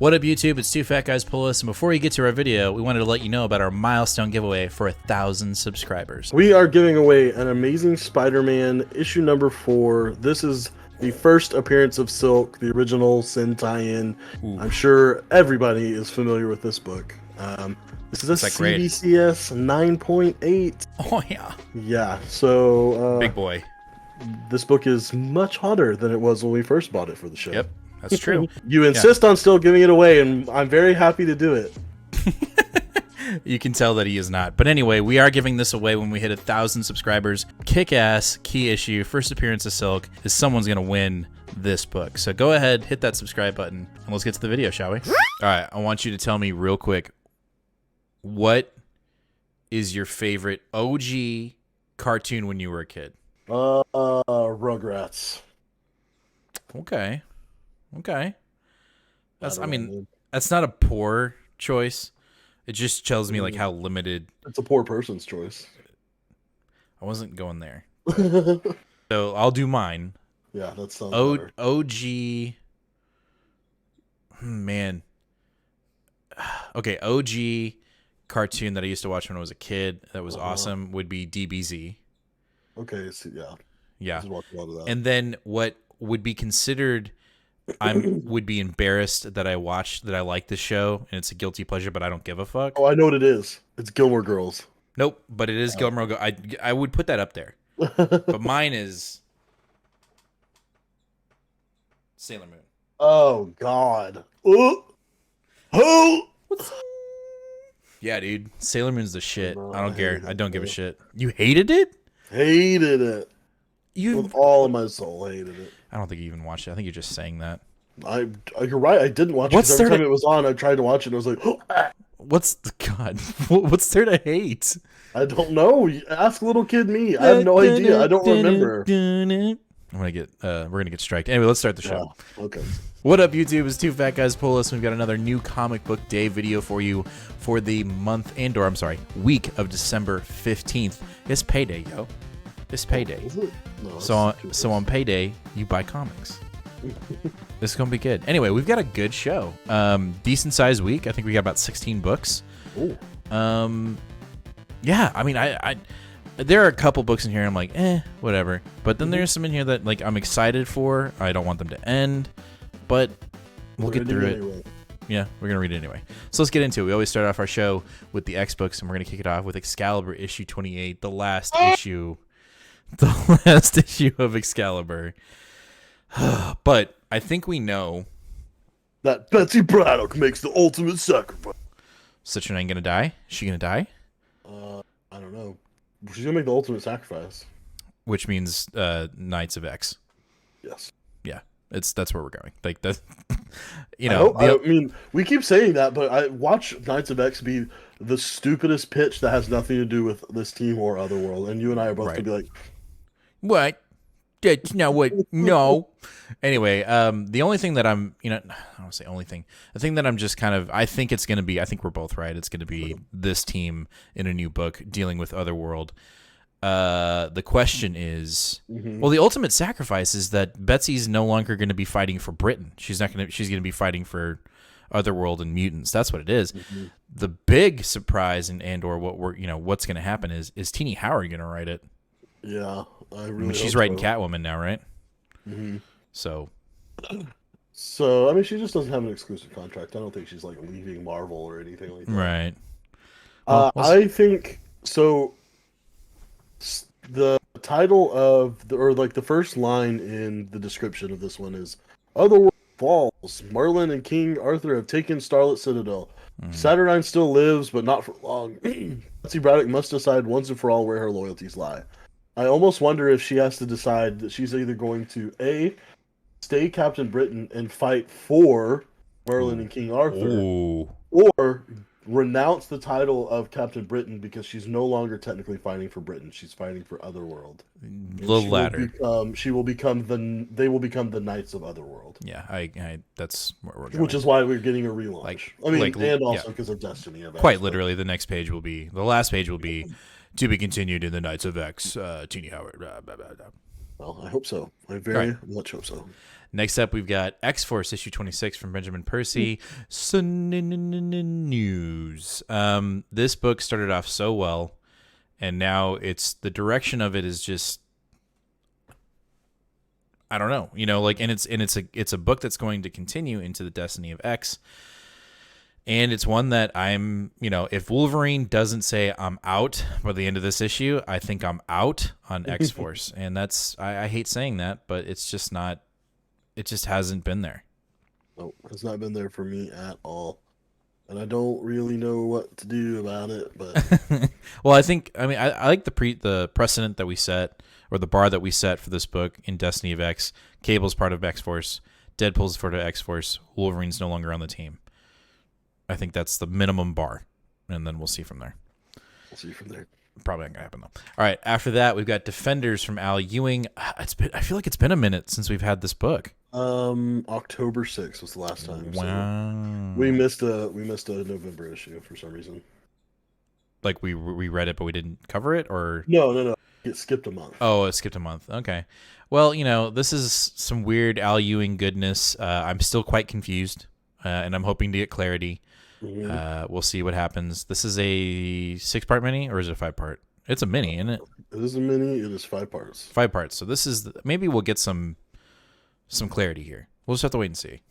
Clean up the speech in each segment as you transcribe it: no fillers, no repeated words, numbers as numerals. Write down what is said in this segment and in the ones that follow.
What up, YouTube? It's Two Fat Guys Pull Us, and before we get to our video, we wanted to let you know about our milestone giveaway for 1,000 subscribers. We are giving away an Amazing Spider-Man issue number 4. This is the first appearance of Silk, the original Sin tie-in. I'm sure everybody is familiar with this book. This is a CBCS 9.8. Oh, yeah. Yeah, so... Big boy. This book is much hotter than it was when we first bought it for the show. Yep, that's true. You insist on still giving it away, and I'm very happy to do it. You can tell that he is not. But anyway, we are giving this away when we hit 1,000 subscribers. Kick-ass, key issue, first appearance of Silk, is someone's going to win this book. So go ahead, hit that subscribe button, and let's get to the video, shall we? All right, I want you to tell me real quick, what is your favorite OG cartoon when you were a kid? Rugrats. Okay. Okay. I mean, that's not a poor choice. It just tells me like how limited. It's a poor person's choice. I wasn't going there. So I'll do mine. Yeah, that sounds better. OG. Man. Okay, OG cartoon that I used to watch when I was a kid that was awesome would be DBZ. Okay, so yeah. Yeah. A lot of that. And then what would be considered, would be embarrassed that I watched, that I like this show, and it's a guilty pleasure, but I don't give a fuck. Oh, I know what it is. It's Gilmore Girls. Nope, but it is Gilmore Girls. I would put that up there. But mine is Sailor Moon. Oh, God. Oh! Yeah, dude. Sailor Moon's the shit. I don't care. I don't give a shit. You hated it? Hated it. You With all of my soul, hated it. I don't think you even watched it. I think you're just saying that. You're right. I didn't watch it. Every time it was on, I tried to watch it, and I was like, what's the God? What's there to hate? I don't know. Ask little kid me. I have no idea. I don't remember. We're gonna get striked. Anyway, let's start the show. Yeah, okay. What up, YouTube? It's Two Fat Guys Pull Us. We've got another new comic book day video for you for the week of December 15th. It's payday, yo. It's payday. No, so on payday, you buy comics. This is gonna be good. Anyway, we've got a good show. Decent sized week. I think we got about 16 books. Ooh. Yeah. I mean, I there are a couple books in here I'm like, whatever. But then there's some in here that like I'm excited for. I don't want them to end, but we'll get through it. Anyway. Yeah, we're gonna read it anyway. So let's get into it. We always start off our show with the X books, and we're gonna kick it off with Excalibur issue 28, the last issue. The last issue of Excalibur. But I think we know that Betsy Braddock makes the ultimate sacrifice. Citrine ain't gonna die? Is she gonna die? I don't know. She's gonna make the ultimate sacrifice. Which means Knights of X. Yes. Yeah. That's where we're going. Like that. You know. I mean, we keep saying that, but I watch Knights of X be the stupidest pitch that has nothing to do with this team or Otherworld, and you and I are both gonna be like, what? That's not what. No. Anyway, the only thing that I don't want to say only thing. The thing that I'm just kind of, I think it's going to be, I think we're both right. It's going to be this team in a new book dealing with Otherworld. The question is, well, the ultimate sacrifice is that Betsy's no longer going to be fighting for Britain. She's going to be fighting for Otherworld and mutants. That's what it is. The big surprise and or what what's going to happen is Teenie Howard going to write it? Yeah, I mean, she's writing Catwoman now, right? So, I mean, she just doesn't have an exclusive contract. I don't think she's like leaving Marvel or anything like that. Right. I think so. The title of the first line in the description of this one is Otherworld falls. Merlin and King Arthur have taken Starlit Citadel. Saturnine still lives, but not for long. Betsy Braddock must decide once and for all where her loyalties lie. I almost wonder if she has to decide that she's either going to A, stay Captain Britain and fight for Merlin and King Arthur, or renounce the title of Captain Britain because she's no longer technically fighting for Britain. She's fighting for Otherworld. The latter. They will become the Knights of Otherworld. Yeah, I that's where we're going. Which is why we're getting a relaunch. And also because of Destiny. Quite literally, the last page will be to be continued in the Knights of X, Teenie Howard. Well, I hope so. I very much hope so. Next up, we've got X-Force issue 26 from Benjamin Percy. News. This book started off so well, and now the direction of it is just, I don't know, and it's a book that's going to continue into the Destiny of X. And it's one that I'm, if Wolverine doesn't say I'm out by the end of this issue, I think I'm out on X-Force. And I hate saying that, but it's just not, it just hasn't been there. No, it's not been there for me at all. And I don't really know what to do about it, but. Well, I like the precedent that we set, or the bar that we set for this book in Destiny of X. Cable's part of X-Force. Deadpool's part of X-Force. Wolverine's no longer on the team. I think that's the minimum bar, and then we'll see from there. Probably not gonna happen though. All right, after that we've got Defenders from Al Ewing. I feel like it's been a minute since we've had this book. October 6th was the last time. Wow. So we missed a November issue for some reason. Like we read it, but we didn't cover it, or no. It skipped a month. Oh, it skipped a month. Okay. Well, this is some weird Al Ewing goodness. I'm still quite confused, and I'm hoping to get clarity. Mm-hmm. We'll see what happens. This is a 6-part mini, or is it a 5-part? It's a mini, isn't it? It is a mini. It is 5 parts. 5 parts. So this is maybe we'll get some clarity here. We'll just have to wait and see.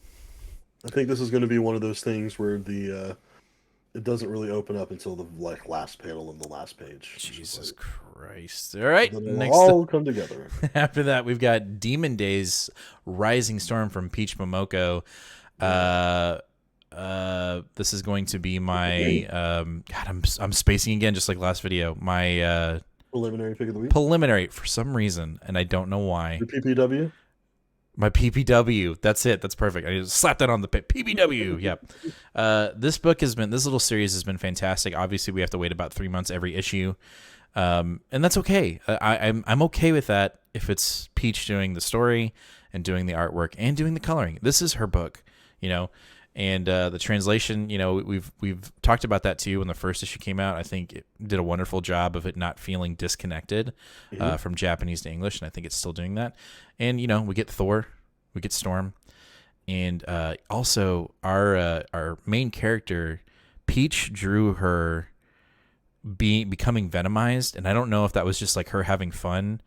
I think this is going to be one of those things where it doesn't really open up until the last panel of the last page. Jesus Christ! All right, next all come together. After that, we've got Demon Days: Rising Storm from Peach Momoko. This is going to be my God. I'm spacing again, just like last video. My preliminary pick of the week. Preliminary for some reason, and I don't know why. Your PPW. My PPW. That's it. That's perfect. I just slapped that on the PPW. Yep. This little series has been fantastic. Obviously, we have to wait about 3 months every issue, and that's okay. I'm okay with that if it's Peach doing the story and doing the artwork and doing the coloring. This is her book, And the translation, we've talked about that too when the first issue came out. I think it did a wonderful job of it not feeling disconnected from Japanese to English, and I think it's still doing that. And we get Thor, we get Storm, and also our main character, Peach, drew her becoming venomized, and I don't know if that was just like her having fun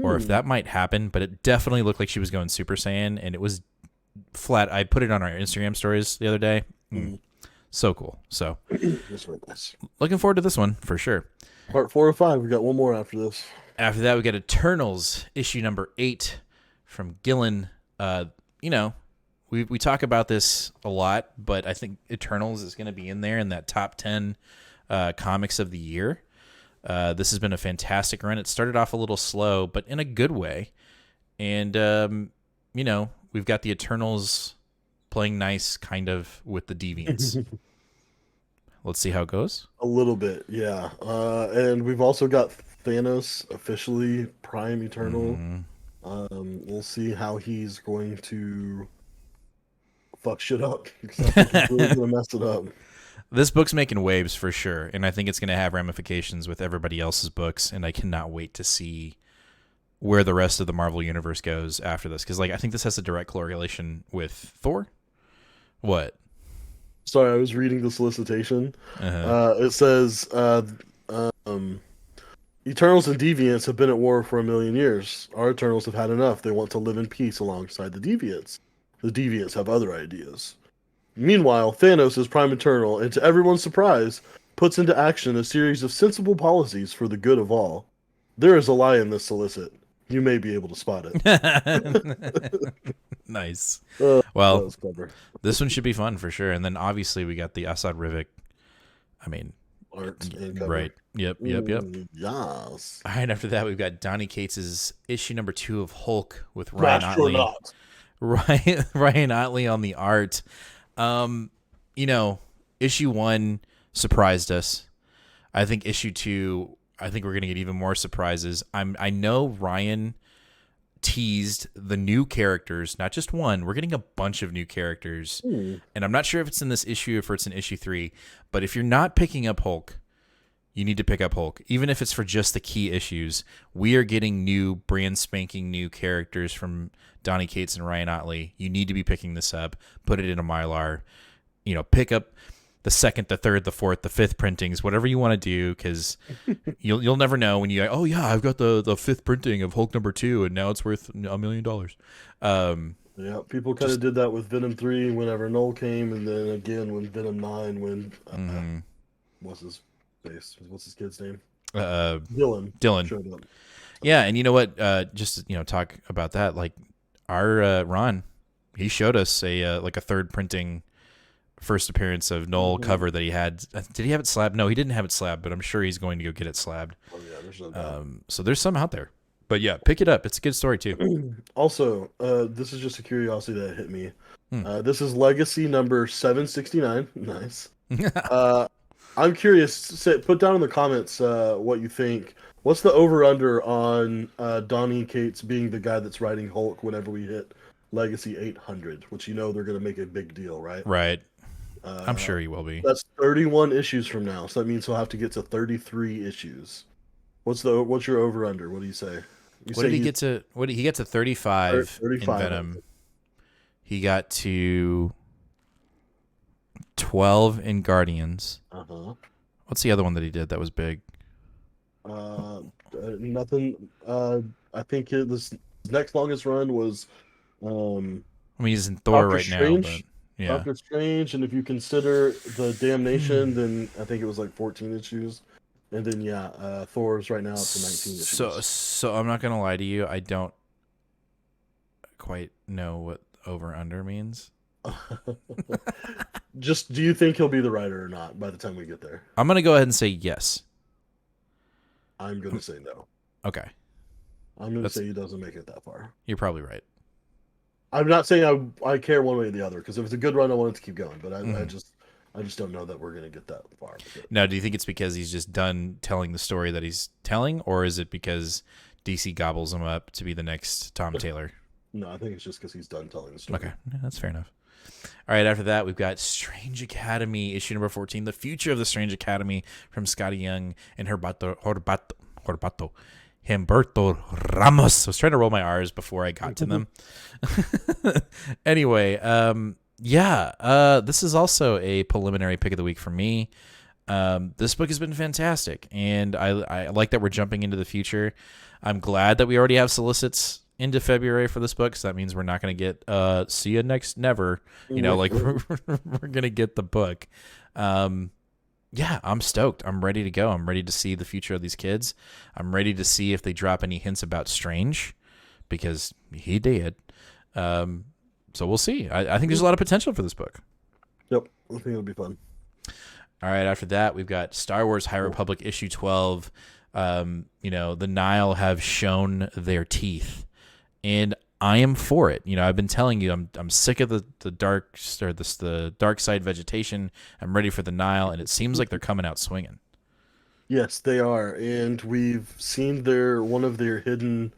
or if that might happen, but it definitely looked like she was going Super Saiyan, and it was flat. I put it on our Instagram stories the other day. So cool. So looking forward to this one for sure. Part 4 or 5. We got one more after this. After that, we got Eternals issue number 8 from Gillen. We talk about this a lot, but I think Eternals is going to be in there in that top 10 comics of the year. This has been a fantastic run. It started off a little slow, but in a good way. And we've got the Eternals playing nice, kind of, with the Deviants. Let's see how it goes. A little bit, yeah. And we've also got Thanos officially Prime Eternal. We'll see how he's going to fuck shit up. Because I think he's really going to mess it up. This book's making waves for sure, and I think it's going to have ramifications with everybody else's books, and I cannot wait to see where the rest of the Marvel Universe goes after this. Because, I think this has a direct correlation with Thor. What? Sorry, I was reading the solicitation. It says, Eternals and Deviants have been at war for 1,000,000 years. Our Eternals have had enough. They want to live in peace alongside the Deviants. The Deviants have other ideas. Meanwhile, Thanos is Prime Eternal, and to everyone's surprise, puts into action a series of sensible policies for the good of all. There is a lie in this solicit. You may be able to spot it. Nice. Well, this one should be fun for sure. And then obviously we got the Asad Rivik. Art and cover. Right. Yep. Yes. All right. After that, we've got Donny Cates' issue number 2 of Hulk with Ryan Otley. Ryan Otley on the art. Issue 1 surprised us. I think issue 2, I think we're going to get even more surprises. I know Ryan teased the new characters, not just one. We're getting a bunch of new characters. And I'm not sure if it's in this issue or if it's in issue 3. But if you're not picking up Hulk, you need to pick up Hulk. Even if it's for just the key issues, we are getting new, brand spanking new characters from Donny Cates and Ryan Otley. You need to be picking this up. Put it in a Mylar. Pick up the second, the third, the fourth, the fifth printings, whatever you want to do, because you'll never know when you, oh yeah, I've got the fifth printing of Hulk #2, and now it's worth $1 million. Yeah, people kind of did that with Venom 3 whenever Null came, and then again when Venom 9 when what's his face? What's his kid's name? Dylan showed up. Yeah, and you know what? Just talk about that. Like our Ron, he showed us a third printing first appearance of Null cover that he had. Did he have it slabbed? No, he didn't have it slabbed, but I'm sure he's going to go get it slabbed. Oh yeah, there's no doubt. So there's some out there. But yeah, pick it up. It's a good story too. Also, this is just a curiosity that hit me. This is Legacy number 769. Nice. I'm curious. Put down in the comments what you think. What's the over/under on Donny Cates being the guy that's writing Hulk whenever we hit Legacy 800? Which they're going to make a big deal, right? Right. I'm sure he will be. That's 31 issues from now, so that means he'll have to get to 33 issues. What's your over/under? What do you say? What did he get to? He got to 35 in Venom. He got to 12 in Guardians. What's the other one that he did that was big? Nothing. I think his next longest run was. He's in Thor Doctor right Strange, now, but yeah. Doctor Strange, and if you consider the Damnation, then I think it was like 14 issues. And then Thor's right now up to 19 issues. So I'm not gonna lie to you, I don't quite know what over under means. Just, do you think he'll be the writer or not by the time we get there? I'm gonna go ahead and say yes. I'm gonna say no. Okay. I'm gonna say he doesn't make it that far. You're probably right. I'm not saying I care one way or the other, because if it's a good run, I want it to keep going. But I just don't know that we're gonna get that far with it. Now, do you think it's because he's just done telling the story that he's telling, or is it because DC gobbles him up to be the next Tom Taylor? No, I think it's just because he's done telling the story. Okay, yeah, that's fair enough. All right, after that, we've got Strange Academy, issue number 14, The Future of the Strange Academy, from Scotty Young and Humberto Ramos. I was trying to roll my R's before I got to them. Anyway, this is also a preliminary pick of the week for me. This book has been fantastic, and I like that we're jumping into the future. I'm glad that we already have solicits into February for this book, so that means we're not going to get see you next never. We're going to get the book. I'm stoked. I'm ready to go. I'm ready to see the future of these kids. I'm ready to see if they drop any hints about Strange, because he did. So we'll see. I think there's a lot of potential for this book. Yep, I think it'll be fun. All right, after that, we've got Star Wars High Republic issue 12. The Nile have shown their teeth, and I am for it. I've been telling you, I'm sick of the dark side vegetation. I'm ready for the Nile, and it seems like they're coming out swinging. Yes, they are, and we've seen one of their hidden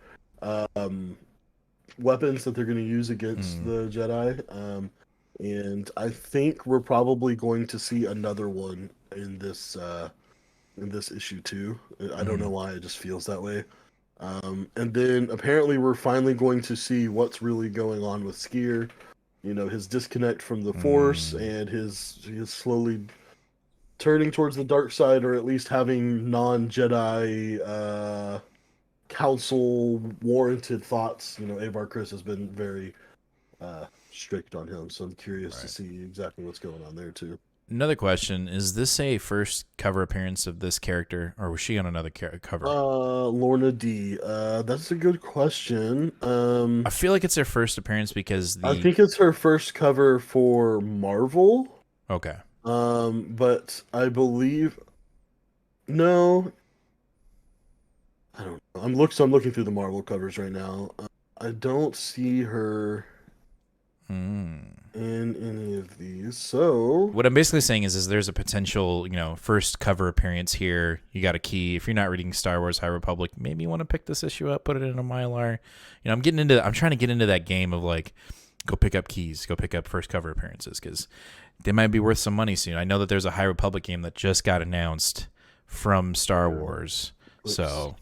weapons that they're going to use against the Jedi. And I think we're probably going to see another one in this issue too. I don't know why, it just feels that way. And then apparently we're finally going to see what's really going on with Skier. His disconnect from the Force and his slowly turning towards the dark side, or at least having non-Jedi council warranted thoughts. Avar Kriss has been very strict on him, so I'm curious to see exactly what's going on there too. Another question, is this a first cover appearance of this character, or was she on another cover? Lorna D. That's a good question. I feel like it's her first appearance because I think it's her first cover for Marvel. Okay. But I believe no. I don't know. I'm looking through the Marvel covers right now. I don't see her in any of these. So what I'm basically saying is there's a potential, first cover appearance here. You got a key. If you're not reading Star Wars High Republic, maybe you want to pick this issue up, put it in a Mylar. I'm trying to get into that game of like, go pick up keys, go pick up first cover appearances, because they might be worth some money soon. I know that there's a High Republic game that just got announced from Star Wars. Oops. So,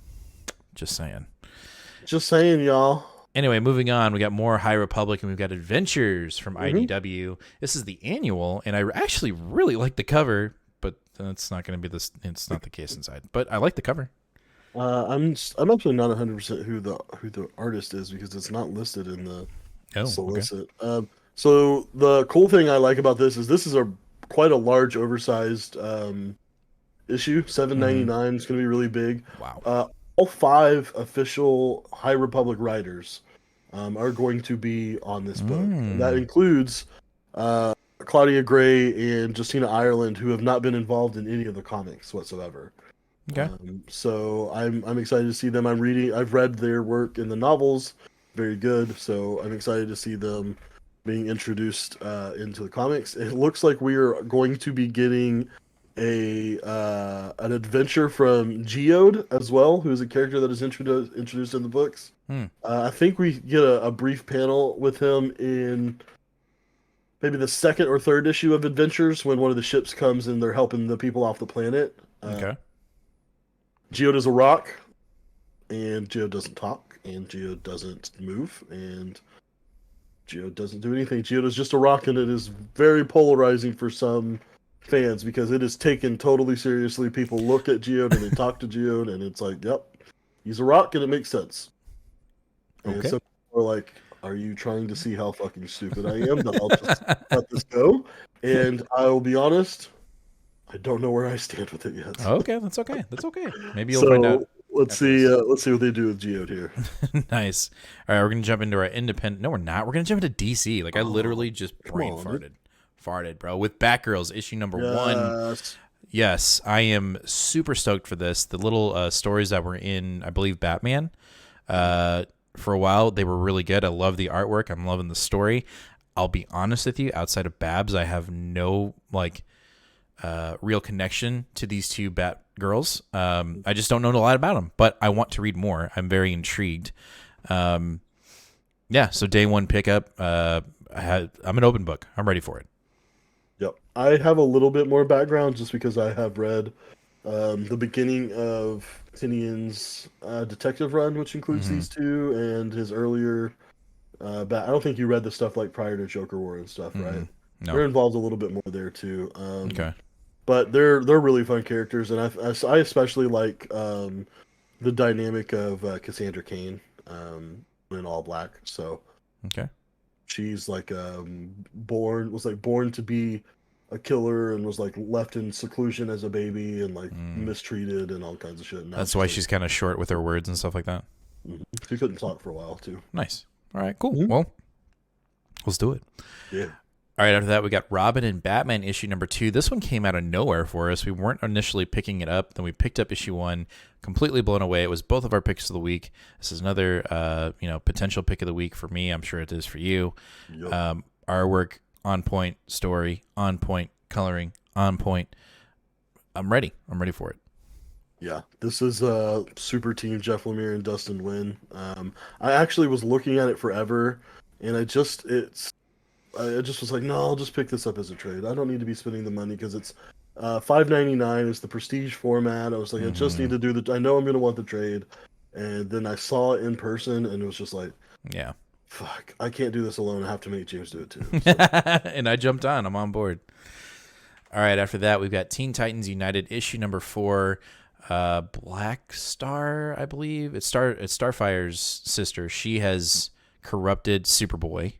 just saying. Just saying, y'all. Anyway, moving on, we got more High Republic, and we've got Adventures from IDW. This is the annual, and I actually really like the cover, but that's not going to be this. It's not the case inside, but I like the cover. I'm actually not 100% who the artist is because it's not listed in the solicit. Okay. So the cool thing I like about this is quite a large, oversized issue. $7.99 is going to be really big. Wow. All 5 official High Republic writers are going to be on this book. And that includes Claudia Gray and Justina Ireland, who have not been involved in any of the comics whatsoever. Okay. So I'm excited to see them. I've read their work in the novels, very good. So I'm excited to see them being introduced into the comics. It looks like we are going to be getting an adventure from Geode as well, who is a character that is introduced in the books. I think we get a brief panel with him in maybe the 2nd or 3rd issue of Adventures when one of the ships comes and they're helping the people off the planet. Okay. Geode is a rock, and Geode doesn't talk, and Geode doesn't move, and Geode doesn't do anything. Geode is just a rock, and it is very polarizing for some fans because it is taken totally seriously. People look at Geode and they talk to Geode, and it's like, yep, he's a rock, and it makes sense. And some people are like, are you trying to see how fucking stupid I am? That I'll just let this go. And I will be honest, I don't know where I stand with it yet. Okay, that's okay. That's okay. Maybe you'll find out. Let's see what they do with Geode here. Nice. All right, we're gonna jump into our independent. No, we're not. We're gonna jump into DC. Like I literally just brain farted, bro. With Batgirls issue number 1. Yes, I am super stoked for this. The little stories that were in, I believe, Batman. For a while, they were really good. I love the artwork. I'm loving the story. I'll be honest with you. Outside of Babs, I have no real connection to these 2 Batgirls. I just don't know a lot about them, but I want to read more. I'm very intrigued. So day 1 pickup. I'm an open book. I'm ready for it. Yep. I have a little bit more background just because I have read the beginning of Tinian's detective run, which includes these 2, and his earlier I don't think you read the stuff like prior to Joker War and stuff, right? No. They're involved a little bit more there too. Okay. But they're really fun characters, and I especially like the dynamic of Cassandra Cain in All Black. So okay, she's like born to be a killer and was like left in seclusion as a baby and like mistreated and all kinds of shit. And that's why she's kind of short with her words and stuff like that. She couldn't talk for a while too. Nice. All right, cool. Well, let's do it. Yeah. All right, after that, we got Robin and Batman issue number 2. This one came out of nowhere for us. We weren't initially picking it up. Then we picked up issue 1, completely blown away. It was both of our picks of the week. This is another, potential pick of the week for me. I'm sure it is for you. Yep. Artwork, on point. Story, on point. Coloring, on point. I'm ready. I'm ready for it. Yeah, this is Super Team Jeff Lemire and Dustin Nguyen. I actually was looking at it forever, and I just was like, no, I'll just pick this up as a trade. I don't need to be spending the money because it's $5.99. It's the prestige format. I was like, I just need to do I know I'm going to want the trade. And then I saw it in person, and it was just like, yeah, fuck, I can't do this alone. I have to make James do it too. So. And I jumped on. I'm on board. All right, after that, we've got Teen Titans United issue number 4. Black Star, I believe. It's Starfire's sister. She has corrupted Superboy.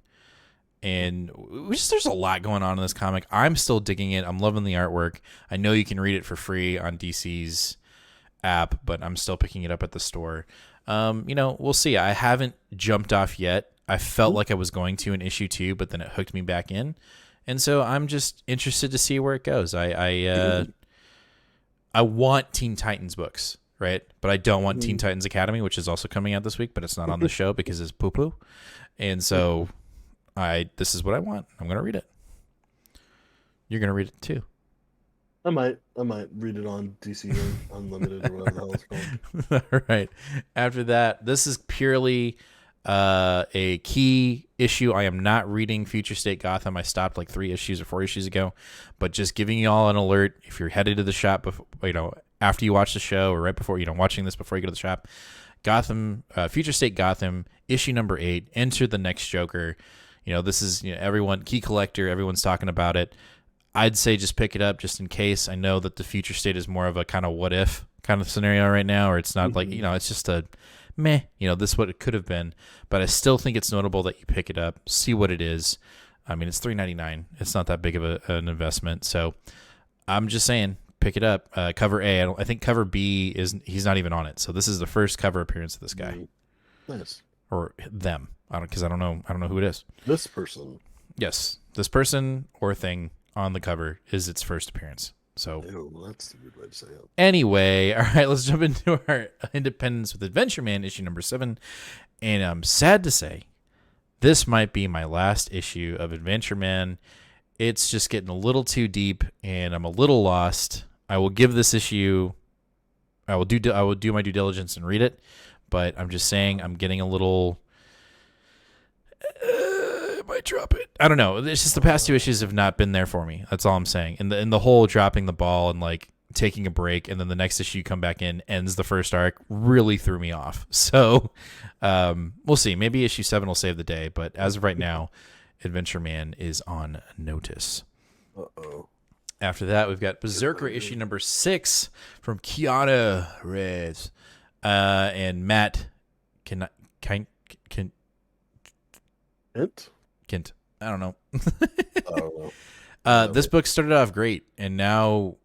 And there's a lot going on in this comic. I'm still digging it. I'm loving the artwork. I know you can read it for free on DC's app, but I'm still picking it up at the store. We'll see. I haven't jumped off yet. I felt like I was going to in issue 2, but then it hooked me back in. And so I'm just interested to see where it goes. I want Teen Titans books, right? But I don't want Teen Titans Academy, which is also coming out this week, but it's not on the show because it's poo-poo. And so this is what I want. I'm going to read it. You're going to read it too. I might read it on DC Unlimited or whatever the hell it's called. All right. After that, this is purely a key issue. I am not reading Future State Gotham. I stopped like 3 issues or 4 issues ago, but just giving you all an alert. If you're headed to the shop, after you watch the show or right before, watching this before you go to the shop. Gotham, Future State Gotham, issue number 8, Enter the Next Joker. This is, everyone, key collector, everyone's talking about it. I'd say just pick it up just in case. I know that the Future State is more of a kind of what if kind of scenario right now, or it's not like, it's just a meh, this is what it could have been. But I still think it's notable that you pick it up, see what it is. I mean, it's $3.99. It's not that big of an investment. So I'm just saying, pick it up. Cover A. I think cover B he's not even on it. So this is the first cover appearance of this guy. Nice. Or them. I don't know who it is. This person. Yes. This person or thing on the cover is its first appearance. So that's a good way to say it. Anyway, all right, let's jump into our Independence with Adventureman issue number 7. And I'm sad to say, this might be my last issue of Adventureman. It's just getting a little too deep, and I'm a little lost. I will give this issue. I will do my due diligence and read it, but I'm just saying I'm getting a little. I might drop it. I don't know. It's just the past 2 issues have not been there for me. That's all I'm saying. And the whole dropping the ball and like taking a break, and then the next issue you come back in ends the first arc really threw me off. So we'll see. Maybe issue 7 will save the day, but as of right now, Adventureman is on notice. Uh-oh. After that, we've got BRZRKR issue number 6 from Keanu, Reeves, and Matt Kent. I don't know. This book started off great, and now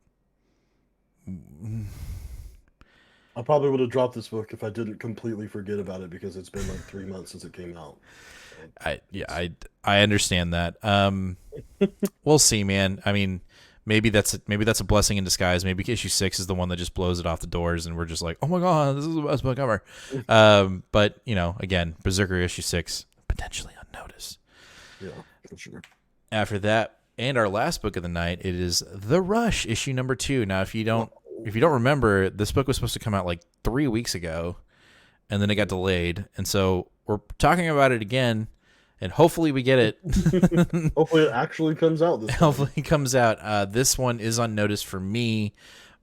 I probably would have dropped this book if I didn't completely forget about it, because it's been like 3 months since it came out. I understand that. We'll see, man. I mean, maybe that's a blessing in disguise. Maybe issue 6 is the one that just blows it off the doors, and we're just like, oh my god, this is the best book ever. But again, BRZRKR issue 6 potentially on notice. Yeah, for sure. After that, and our last book of the night, it is The Rush issue number 2. Now, if you don't remember, this book was supposed to come out like 3 weeks ago, and then it got delayed, and so we're talking about it again. And hopefully we get it. Hopefully it actually comes out this time. Hopefully it comes out. This one is on notice for me,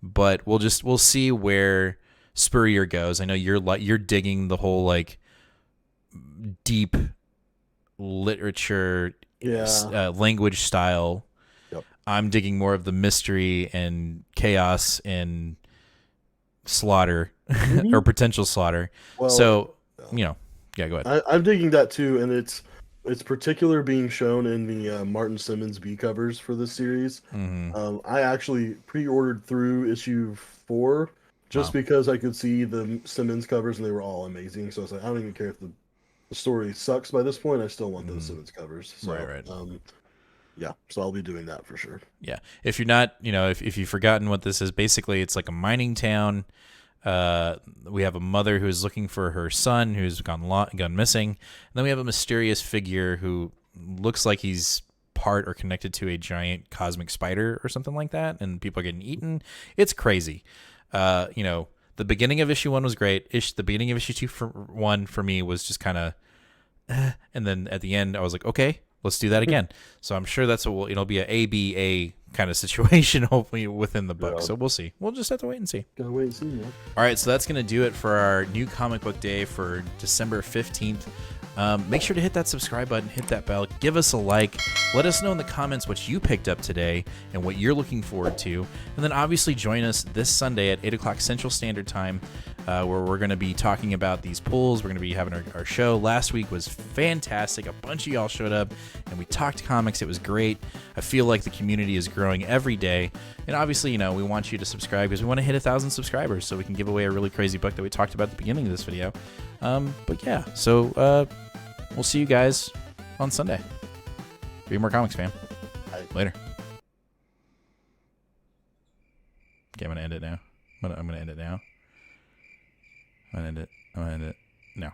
but we'll see where Spurrier goes. I know you're digging the whole like deep literature language style. Yep. I'm digging more of the mystery and chaos and slaughter or potential slaughter. Well, so, go ahead. I'm digging that too, and it's particular being shown in the Martin Simmons B covers for this series. Mm-hmm. I actually pre-ordered through issue 4 just because I could see the Simmons covers, and they were all amazing. So I was like, I don't even care if the story sucks by this point. I still want those Simmons covers. So, right. Yeah, so I'll be doing that for sure. Yeah, if you're not, if you've forgotten what this is, basically it's like a mining town. We have a mother who is looking for her son who's gone missing. And then we have a mysterious figure who looks like he's part or connected to a giant cosmic spider or something like that, and people are getting eaten. It's crazy. The beginning of issue 1 was great. The beginning of issue 1 for me was just kind of, and then at the end I was like, okay, let's do that again. So I'm sure that's what it'll be a ABA kind of situation, hopefully within the book. Yeah. So we'll see. We'll just have to wait and see. Gotta wait and see, man. All right, so that's gonna do it for our new comic book day for December 15th. Make sure to hit that subscribe button, hit that bell, give us a like, let us know in the comments what you picked up today and what you're looking forward to, and then obviously join us this Sunday at 8 o'clock Central Standard Time, where we're going to be talking about these pulls. We're going to be having our show. Last week was fantastic. A bunch of y'all showed up, and we talked comics. It was great. I feel like the community is growing every day, and obviously, we want you to subscribe because we want to hit 1,000 subscribers so we can give away a really crazy book that we talked about at the beginning of this video. But yeah, so we'll see you guys on Sunday. Read more comics, fam. Bye. Later. Okay, I'm gonna end it now. I'm gonna end it now. I'm gonna end it now.